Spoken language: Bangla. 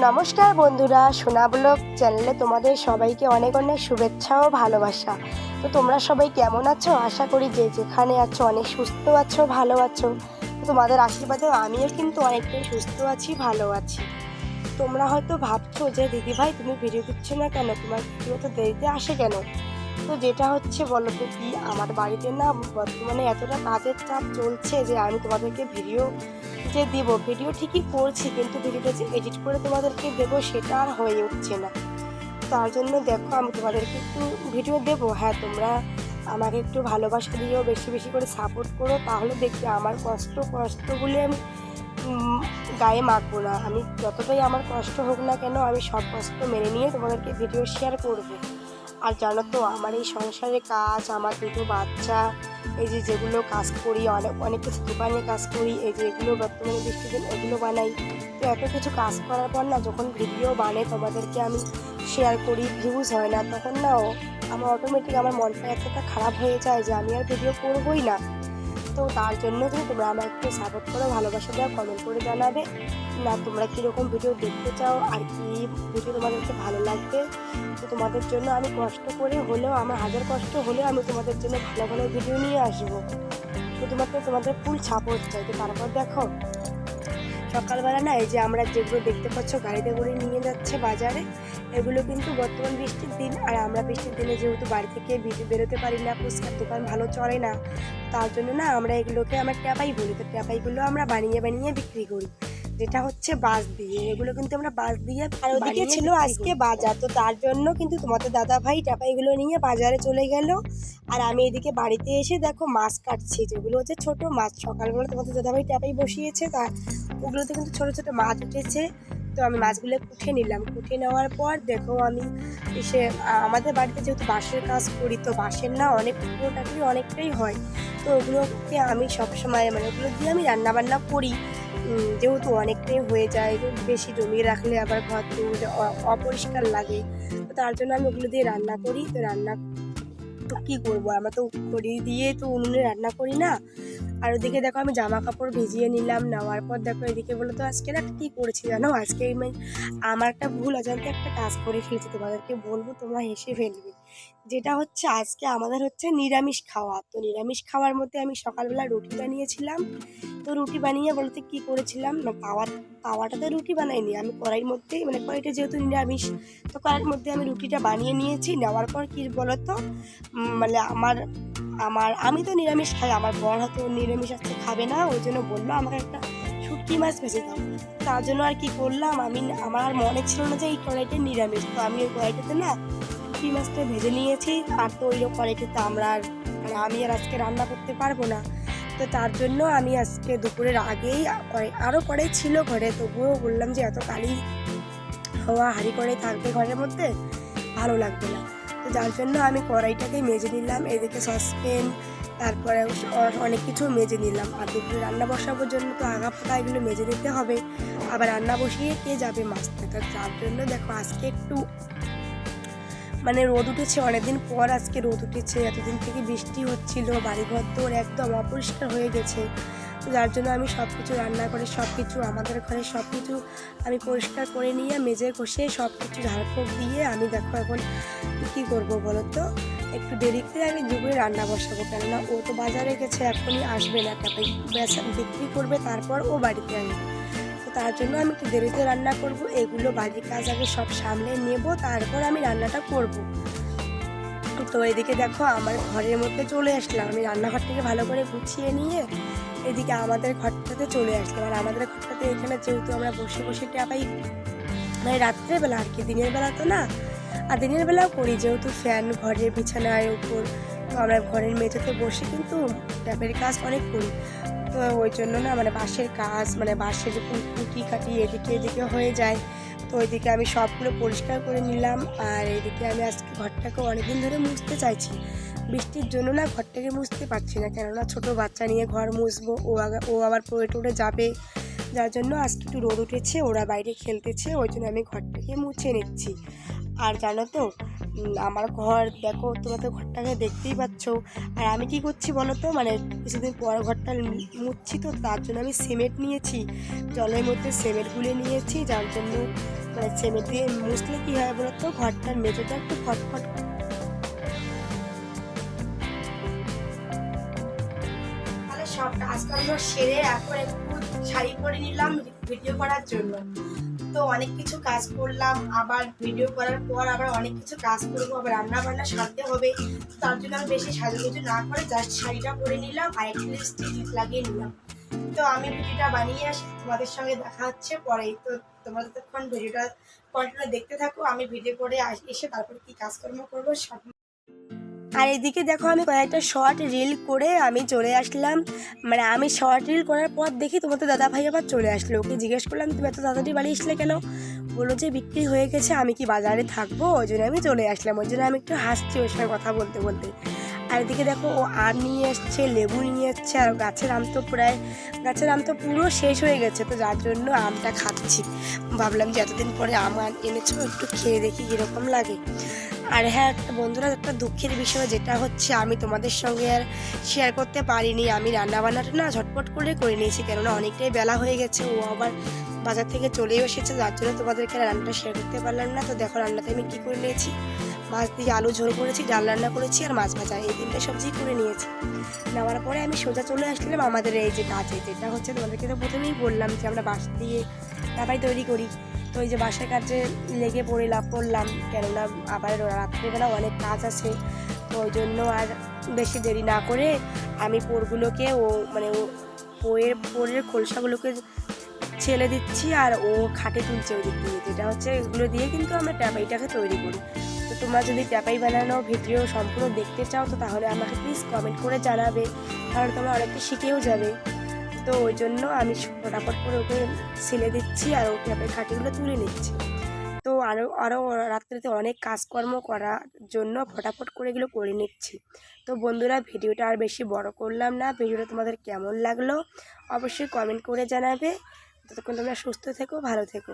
নমস্কার বন্ধুরা, সোনা ব্লগ চ্যানেলে তোমাদের সবাইকে অনেক অনেক শুভেচ্ছা ও ভালোবাসা। তো তোমরা সবাই কেমন আছো? আশা করি যে যেখানে আছো অনেক সুস্থ আছো, ভালো আছো। তো তোমাদের আশীর্বাদে আমিও কিন্তু অনেকটাই সুস্থ আছি, ভালো আছি। তোমরা হয়তো ভাবছো যে দিদিভাই তুমি ভিডিও দিচ্ছ না কেন, তোমার ভিডিও তো দেরিতে আসে কেন? তো যেটা হচ্ছে বলো তো কি, আমার বাড়িতে না বর্তমানে এতটা কাজের চাপ চলছে যে আমি তোমাদেরকে ভিডিও যে দিব, ভিডিও ঠিকই করছি কিন্তু ভিডিওটা যে এডিট করে তোমাদেরকে দেবো সেটা আর হয়ে উঠছে না। তার জন্য দেখো আমি তোমাদেরকে একটু ভিডিও দেবো। হ্যাঁ, তোমরা আমাকে একটু ভালোবাসা দিও, বেশি বেশি করে সাপোর্ট করো, তাহলে দেখবে আমার কষ্টগুলি আমি গায়ে মাখবো না। আমি যতটাই আমার কষ্ট হোক না কেন, আমি সব কষ্ট মেনে নিয়ে তোমাদেরকে ভিডিও শেয়ার করবো। আর জানো তো আমার এই সংসারের কাজ, আমার দুটো বাচ্চা, এই যে যেগুলো কাজ করি, অনেক কিছু দোকানে কাজ করি, এই যে এগুলো বর্তমানে বৃষ্টির দিন এগুলো বানাই। তো এত কিছু কাজ করার পর না, যখন ভিডিও বানাই তোমাদেরকে আমি শেয়ার করি, ভিউজ হয় না, তখন না আমার অটোমেটিক আমার মনটা এতটা খারাপ হয়ে যায় যে আমি আর ভিডিও করবোই না। তো তার জন্য কিন্তু তোমরা আমাকে একটু সাপোর্ট করো, ভালোবাসা দাও, কমেন্ট করে জানাবে না তোমরা কীরকম ভিডিও দেখতে চাও আর কি ভিডিও তোমাদেরকে ভালো লাগবে। তো তোমাদের জন্য আমি কষ্ট করে হলেও, আমার হাজার কষ্ট হলেও আমি তোমাদের জন্য ভালো ভালো ভিডিও নিয়ে আসবো। শুধুমাত্র তোমাদের ফুল সাপোর্ট চাই। তো তারপর দেখো সকালবেলা না, এই যে আমরা যেগুলো দেখতে পাচ্ছ গাড়িতে করে নিয়ে যাচ্ছে বাজারে, এগুলো কিন্তু বর্তমান বৃষ্টির দিন, আর আমরা বৃষ্টির দিনে যেহেতু বাড়ি থেকে বেরোতে পারি না, ফুচকার দোকান ভালো চলে না, তার জন্য না আমরা এগুলোকে আমরা ট্যাপাই বলি। তো ট্যাপাইগুলো আমরা বানিয়ে বানিয়ে বিক্রি করি, যেটা হচ্ছে বাঁশ দিয়ে। এগুলো কিন্তু আমরা বাঁশ দিয়ে, আর ওদিকে ছিল আজকে বাজার, তো তার জন্য কিন্তু তোমাদের দাদা ভাই ট্যাপাইগুলো নিয়ে বাজারে চলে গেল। আর আমি এদিকে বাড়িতে এসে দেখো মাছ কাটছি, যেগুলো হচ্ছে ছোট মাছ। সকালবেলা তোমাদের দাদা ভাই ট্যাপাই বসিয়েছে, তা ওগুলোতে কিন্তু ছোট ছোট মাছ উঠেছে। তো আমি মাছগুলো কুটে নিলাম, কুটে নেওয়ার পর দেখো আমি এসে আমাদের বাড়িতে যেহেতু বাঁশের কাজ করি, তো বাঁশের না অনেক পুরোটাকি অনেকটাই হয়। তো ওগুলোকে আমি সবসময় ওগুলো দিয়ে আমি রান্নাবান্না করি, যেহেতু অনেকটাই হয়ে যায়। বেশি জমিয়ে রাখলে আবার ঘর অপরিষ্কার লাগে, তো তার জন্য আমি ওগুলো দিয়ে রান্না করি। তো রান্না কী করবো, আমরা তো খড়ি দিয়ে তো উনুনে রান্না করি না। আর ওদিকে দেখো আমি জামা কাপড় ভিজিয়ে নিলাম, নেওয়ার পর দেখো এদিকে বলো তো আজকে না কী করেছি জানো? আজকে আমার একটা ভুল অজান্তে একটা কাজ করে ফেলেছি, তোমাদেরকে বলবো, তোমরা হেসে ফেলবে। যেটা হচ্ছে আজকে আমাদের হচ্ছে নিরামিষ খাওয়া। তো নিরামিষ খাওয়ার মধ্যে আমি সকালবেলা রুটি বানিয়েছিলাম। তো রুটি বানিয়ে বলতে কী করেছিলাম না, তাওয়াটাতে রুটি বানাইনি, আমি কড়াইয়ের মধ্যেই, কড়াইটা যেহেতু নিরামিষ, তো কড়াইয়ের মধ্যে আমি রুটিটা বানিয়ে নিয়েছি। নেওয়ার পর কী বলো তো, আমার আমার আমি তো নিরামিষ খাই, আমার বর হয়তো নিরামিষ আজকে খাবে না, ওই জন্য বললো আমাকে একটা শুটকি মাছ ভেজে দাও। তার জন্য আর কি করলাম, আমার আর মনে ছিল না যে এই কড়াইটা নিরামিষ, তো আমি ওই কড়াইটাতে না শুটকি মাছটা ভেজে নিয়েছি। আর তো ওই কড়াইটাতে আমি আর আজকে রান্না করতে পারবো না। তো তার জন্য আমি আজকে দুপুরের আগেই আরও কড়াই ছিল ঘরে, তবুও বললাম যে এত কালি হওয়া হাঁড়ি কড়াই থাকবে ঘরের মধ্যে, ভালো লাগবে না। তো যার জন্য আমি কড়াইটাকে মেজে নিলাম, এদিকে সসপ্যান, তারপরে অনেক কিছু মেজে নিলাম। আর দুপুরে রান্না বসানোর জন্য তো আগা ফাঁকা এগুলো মেজে নিতে হবে, আবার রান্না বসিয়ে কে যাবে মাছ থেকে। যার জন্য দেখো আজকে একটু রোদ উঠেছে, অনেকদিন পর আজকে রোদ উঠেছে। এতদিন থেকে বৃষ্টি হচ্ছিল, বাড়িঘর তো একদম অপরিষ্কার হয়ে গেছে। তো যার জন্য আমি সব কিছু রান্না করে, সব কিছু আমাদের ঘরে সব কিছু আমি পরিষ্কার করে নিয়ে মেজে ঘষে সব কিছু ঝাড়ফুঁক দিয়ে আমি দেখো এখন কী করবো বলো তো, একটু দেরিতে আমি দুপুরে রান্না বসাবো, কেননা ও তো বাজারে গেছে, এখনই আসবে না, টাকাই বিক্রি করবে, তারপর ও বাড়িতে আসবে। তো তার জন্য আমি একটু দেরিতে রান্না করব। এগুলো বাড়ির কাজ আগে সব সামলে নেব, তারপর আমি রান্নাটা করব। তো এদিকে দেখো আমার ঘরের মধ্যে চলে আসলাম, আমি রান্নাঘরটাকে ভালো করে গুছিয়ে নিয়ে এদিকে আমাদের ঘরটাতে চলে আসলাম। আর আমাদের ঘরটাতে এখানে যেহেতু আমরা বসে বসে ট্যাপাই, রাত্রেবেলা আর কি, দিনের বেলা তো না, আর দিনের বেলাও করি, যেহেতু ফ্যান ঘরের বিছানার উপর, তো আমরা ঘরের মেঝেতে বসে কিন্তু ট্যাপের কাজ অনেক করি। তো ওই জন্য না বাঁশের কাজ, বাঁশের যখন কুটি কাটি এদিকে হয়ে যায়। তো ওইদিকে আমি সবগুলো পরিষ্কার করে নিলাম। আর এদিকে আমি আজকে ঘরটাকে অনেকদিন ধরে মুছতে চাইছি, বৃষ্টির জন্য না ঘরটাকে মুছতে পারছি না, কেননা ছোটো বাচ্চা নিয়ে ঘর মুছবো, ও আবার পড়ে যাবে। যার জন্য আজকে একটু রোদ উঠেছে, ওরা বাইরে খেলতেছে, ওই জন্য আমি ঘরটাকে মুছে নিচ্ছি। আর জানো তো আমার ঘর দেখো, তোমরা তো ঘরটাকে দেখতেই পাচ্ছ। আর আমি কি করছি বলো তো, কিছুদিন পর ঘরটা মুছছি, তো তার জন্য আমি সিমেন্ট নিয়েছি, জলের মধ্যে সিমেন্ট গুলে নিয়েছি, যার জন্য মানে সিমেন্ট দিয়ে মুছলে কী হয় বলো তো, ঘরটার মেঝেটা একটু ফটফট। তাহলে সব কাজকর্ম সেরে এখন একটু শাড়ি পরে নিলাম ভিডিও করার জন্য। তো অনেক কিছু কাজ করলাম, আবার ভিডিও করার পর আবার অনেক কিছু কাজ করবো, আবার রান্না বান্না সারতে হবে। তার জন্য আমি বেশি সাজুগুজু না করে জাস্ট শাড়িটা পরে নিলাম আর একটু লিপস্টিক লাগিয়ে নিলাম। তো আমি ভিডিওটা বানিয়ে আসি, তোমাদের সঙ্গে দেখা হচ্ছে পরেই। তো তোমরা ততক্ষণ ভিডিওটা কন্টিনিউ দেখতে থাকো, আমি ভিডিও করে এসে তারপরে কি কাজকর্ম করবো সব। আর এদিকে দেখো আমি কয়েকটা শর্ট রিল করে আমি চলে আসলাম। মানে আমি শর্ট রিল করার পর দেখি তোমাদের দাদা ভাই আবার চলে আসলো। ওকে জিজ্ঞেস করলাম তুমি এত তাড়াতাড়ি বাড়ি আসলে কেন? বললো যে বিক্রি হয়ে গেছে, আমি কি বাজারে থাকবো, ওই জন্য আমি চলে আসলাম। ওই জন্য আমি একটু হাসছি ওর সঙ্গে কথা বলতে বলতে। আর এদিকে দেখো ও আম নিয়ে এসছে, লেবু নিয়ে এসছে, আর গাছের আম তো পুরো শেষ হয়ে গেছে, তো যার জন্য আমটা খাচ্ছি। ভাবলাম যে এতদিন পরে আম এনেছো, একটু খেয়ে দেখি কীরকম লাগে। আর হ্যাঁ, একটা বন্ধুরা, একটা দুঃখের বিষয় যেটা হচ্ছে আমি তোমাদের সঙ্গে আর শেয়ার করতে পারিনি। আমি রান্নাবান্নাটা না ঝটপট করে নিয়েছি, কেননা অনেকটাই বেলা হয়ে গেছে, ও আবার বাজার থেকে চলেও এসেছে, যার জন্য তোমাদেরকে রান্নাটা শেয়ার করতে পারলাম না। তো দেখো রান্নাতে আমি কী করে নিয়েছি, মাছ দিয়ে আলু ঝোল করেছি, ডাল রান্না করেছি আর মাছ ভাজা, এই তিনটে সবজি করে নিয়েছি। নেওয়ার পরে আমি সোজা চলে আসলাম আমাদের এই যে কাজে, যেটা হচ্ছে তোমাদেরকে তো প্রথমেই বললাম যে আমরা বাঁশ দিয়ে চাপাই তৈরি করি। তো এই যে বাসার কাজে লেগে পড়লাম, কেননা আবার রাত্রিবেলা অনেক কাজ আছে। তো ওই জন্য আর বেশি দেরি না করে আমি পোরগুলোকে পোরের খোলসাগুলোকে ছেলে দিচ্ছি, আর ও খাটে তুলছে ওই দিক দিয়ে, যেটা হচ্ছে এগুলো দিয়ে কিন্তু আমরা ট্যাপাইটাকে তৈরি করি। তো তোমরা যদি ট্যাপাই বানানো ভিডিও সম্পূর্ণ দেখতে চাও তো তাহলে আমাকে প্লিজ কমেন্ট করে জানাবে, কারণ তোমরা অনেকটা শিখেও যাবে। তো ওই জন্য আমি ফটাফট করে ওকে ছেলে দিচ্ছি আর ও ট্যাপের খাটিগুলো তুলে নিচ্ছি। তো আরও রাত্রিতে অনেক কাজকর্ম করার জন্য ফটাফট করে এগুলো করে নিচ্ছি। তো বন্ধুরা, ভিডিওটা আর বেশি বড় করলাম না। ভিডিওটা তোমাদের কেমন লাগলো অবশ্যই কমেন্ট করে জানাবে। ততক্ষণ তোমরা সুস্থ থেকো, ভালো থেকো।